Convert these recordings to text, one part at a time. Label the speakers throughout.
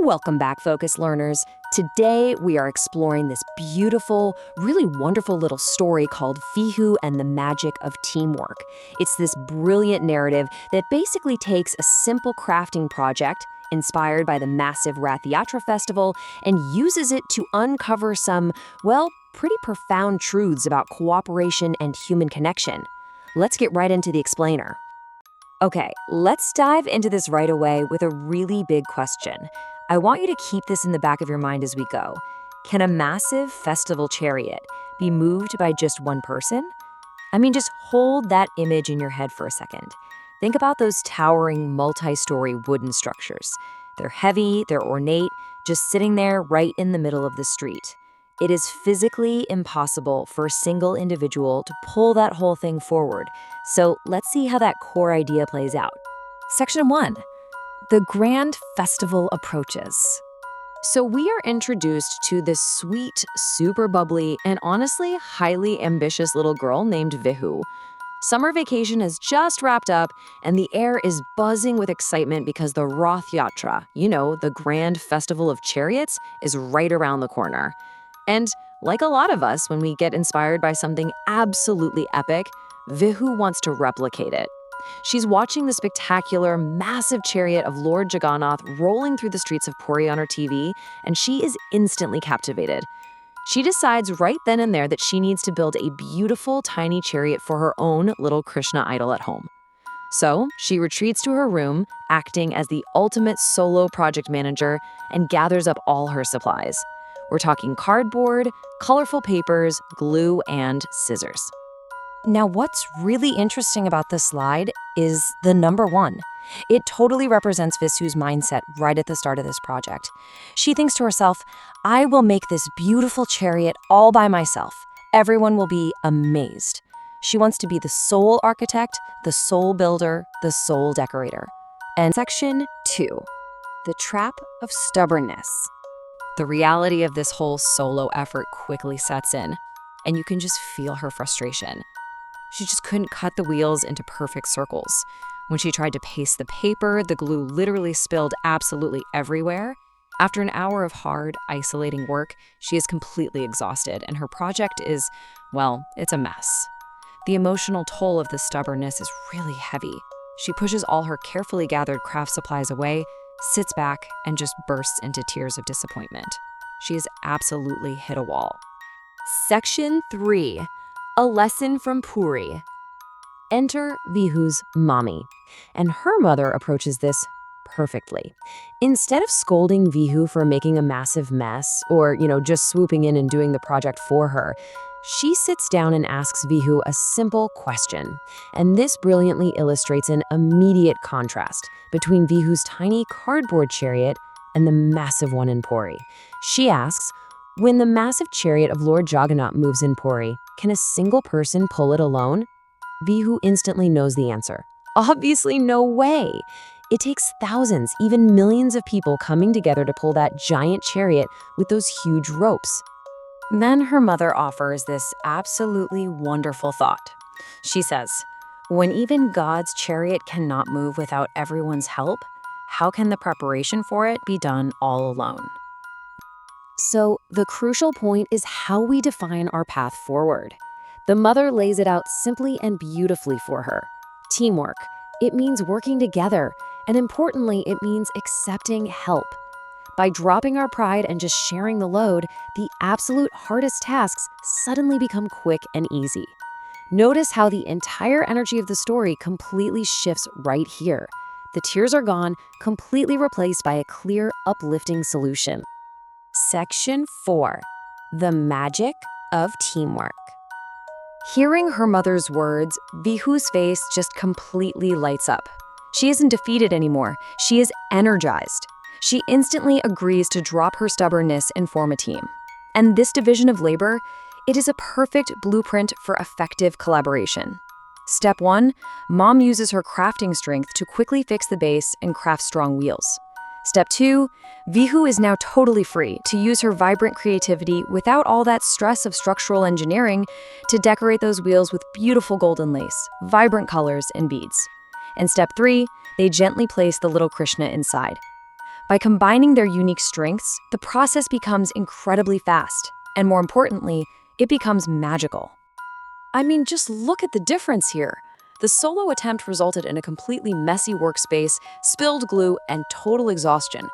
Speaker 1: Welcome back, Focus Learners. Today, we are exploring this beautiful, really wonderful little story called Vihu and the Magic of Teamwork. It's this brilliant narrative that basically takes a simple crafting project inspired by the massive Rath Yatra festival and uses it to uncover some, well, pretty profound truths about cooperation and human connection. Let's get right into the explainer. Okay, let's dive into this right away with a really big question. I want you to keep this in the back of your mind as we go. Can a massive festival chariot be moved by just one person? I mean, just hold that image in your head for a second. Think about those towering multi-story wooden structures. They're heavy, they're ornate, just sitting there right in the middle of the street. It is physically impossible for a single individual to pull that whole thing forward. So let's see how that core idea plays out. Section 1. The grand festival approaches. So we are introduced to this sweet, super bubbly, and honestly highly ambitious little girl named Vihu. Summer vacation has just wrapped up, and the air is buzzing with excitement because the Rath Yatra, the grand festival of chariots, is right around the corner. And like a lot of us, when we get inspired by something absolutely epic, Vihu wants to replicate it. She's watching the spectacular, massive chariot of Lord Jagannath rolling through the streets of Puri on her TV, and she is instantly captivated. She decides right then and there that she needs to build a beautiful, tiny chariot for her own little Krishna idol at home. So she retreats to her room, acting as the ultimate solo project manager, and gathers up all her supplies. We're talking cardboard, colorful papers, glue, and scissors. Now, what's really interesting about this slide is the number 1. It totally represents Visu's mindset right at the start of this project. She thinks to herself, I will make this beautiful chariot all by myself. Everyone will be amazed. She wants to be the sole architect, the sole builder, the sole decorator. And section 2, the trap of stubbornness. The reality of this whole solo effort quickly sets in, and you can just feel her frustration. She just couldn't cut the wheels into perfect circles. When she tried to paste the paper, the glue literally spilled absolutely everywhere. After an hour of hard, isolating work, she is completely exhausted, and her project is, well, it's a mess. The emotional toll of this stubbornness is really heavy. She pushes all her carefully gathered craft supplies away, sits back, and just bursts into tears of disappointment. She has absolutely hit a wall. Section 3. A lesson from Puri. Enter Vihu's mommy, and her mother approaches this perfectly. Instead of scolding Vihu for making a massive mess or, just swooping in and doing the project for her, she sits down and asks Vihu a simple question. And this brilliantly illustrates an immediate contrast between Vihu's tiny cardboard chariot and the massive one in Puri. She asks, when the massive chariot of Lord Jagannath moves in Puri, can a single person pull it alone? Vihu instantly knows the answer. Obviously, no way. It takes thousands, even millions of people coming together to pull that giant chariot with those huge ropes. Then her mother offers this absolutely wonderful thought. She says, when even God's chariot cannot move without everyone's help, how can the preparation for it be done all alone? So the crucial point is how we define our path forward. The mother lays it out simply and beautifully for her. Teamwork. It means working together, and importantly, it means accepting help. By dropping our pride and just sharing the load, the absolute hardest tasks suddenly become quick and easy. Notice how the entire energy of the story completely shifts right here. The tears are gone, completely replaced by a clear, uplifting solution. Section 4. The magic of teamwork. Hearing her mother's words, Vihu's face just completely lights up. She isn't defeated anymore. She is energized. She instantly agrees to drop her stubbornness and form a team. And this division of labor, it is a perfect blueprint for effective collaboration. Step 1, Mom uses her crafting strength to quickly fix the base and craft strong wheels. Step 2, Vihu is now totally free to use her vibrant creativity without all that stress of structural engineering to decorate those wheels with beautiful golden lace, vibrant colors, and beads. And step 3, they gently place the little Krishna inside. By combining their unique strengths, the process becomes incredibly fast, and more importantly, it becomes magical. I mean, just look at the difference here. The solo attempt resulted in a completely messy workspace, spilled glue, and total exhaustion.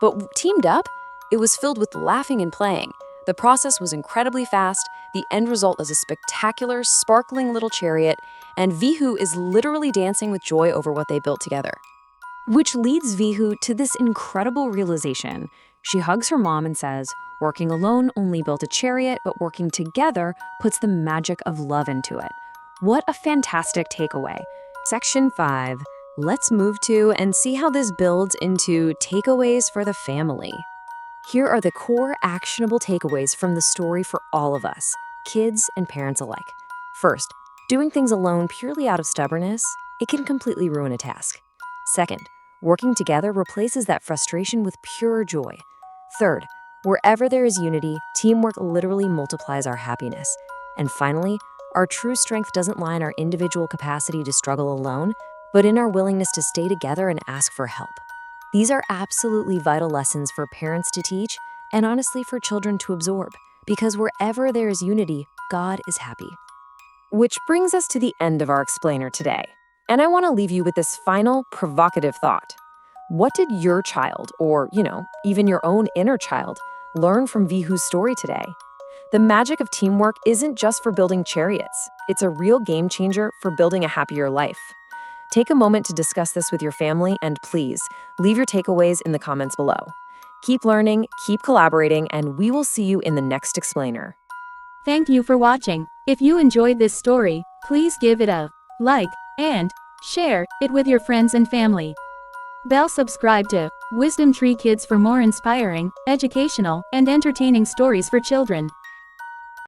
Speaker 1: But teamed up, it was filled with laughing and playing. The process was incredibly fast, the end result is a spectacular, sparkling little chariot, and Vihu is literally dancing with joy over what they built together. Which leads Vihu to this incredible realization. She hugs her mom and says, working alone only built a chariot, but working together puts the magic of love into it. What a fantastic takeaway. Section 5. Let's move to and see how this builds into takeaways for the family. Here are the core actionable takeaways from the story for all of us, kids and parents alike. First, doing things alone purely out of stubbornness, it can completely ruin a task. Second, working together replaces that frustration with pure joy. Third, wherever there is unity, teamwork literally multiplies our happiness. And finally, our true strength doesn't lie in our individual capacity to struggle alone, but in our willingness to stay together and ask for help. These are absolutely vital lessons for parents to teach, and honestly for children to absorb, because wherever there is unity, God is happy. Which brings us to the end of our explainer today. And I want to leave you with this final, provocative thought. What did your child, or, even your own inner child, learn from Vihu's story today? The magic of teamwork isn't just for building chariots. It's a real game changer for building a happier life. Take a moment to discuss this with your family, and please, leave your takeaways in the comments below. Keep learning, keep collaborating, and we will see you in the next explainer.
Speaker 2: Thank you for watching. If you enjoyed this story, please give it a like and share it with your friends and family. Subscribe to Wisdom Tree Kids for more inspiring, educational, and entertaining stories for children.